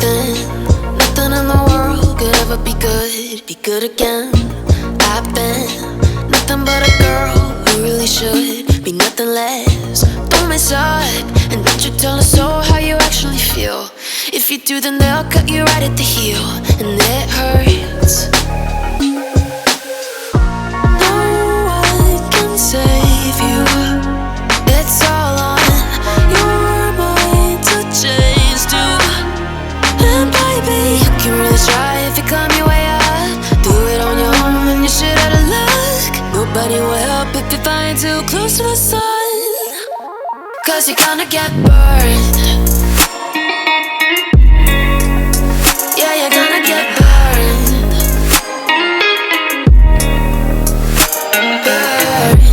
Nothing in the world could ever be good again. I've been nothing but a girl who really should be nothing less. Don't mess up and don't you tell us so how you actually feel. If you do, then they'll cut you right at the heel, and it hurts. No one can save you. It's all on your mind to change too. And baby, you can really try if you climb your way up. Do it on your own and you shit out of luck. Nobody will help if you're flying too close to the sun, 'cause you're gonna get burned. Yeah, you're gonna get burned. Burned.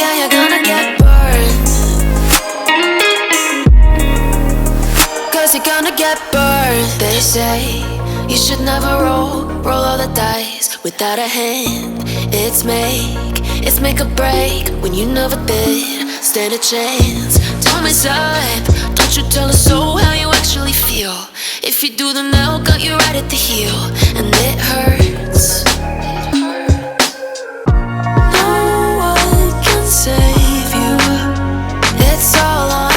Yeah, you're gonna get burned. 'Cause you're gonna get burned. They say you should never roll all the dice without a hand. It's make or break when you never did stand a chance. Don't mess up, don't you tell us so how you actually feel. If you do, then they'll cut you right at the heel, and it hurts. No one can save you. It's all on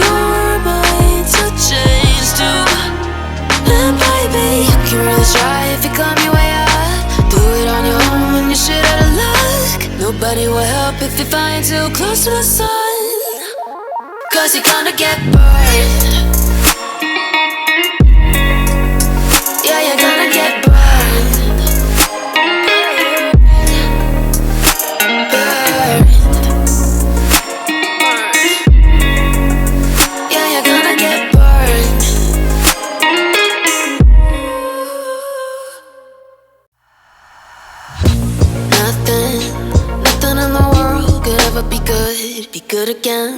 your mind to change too. And baby, you can really try if you climb your way up. Do it on your own when you shit out of luck. Nobody will help if you're flying too close to the sun, 'cause you're gonna get burned. Yeah, you're gonna get burned. Burned. Yeah, you're gonna get burned. Nothing in the world could ever be good again.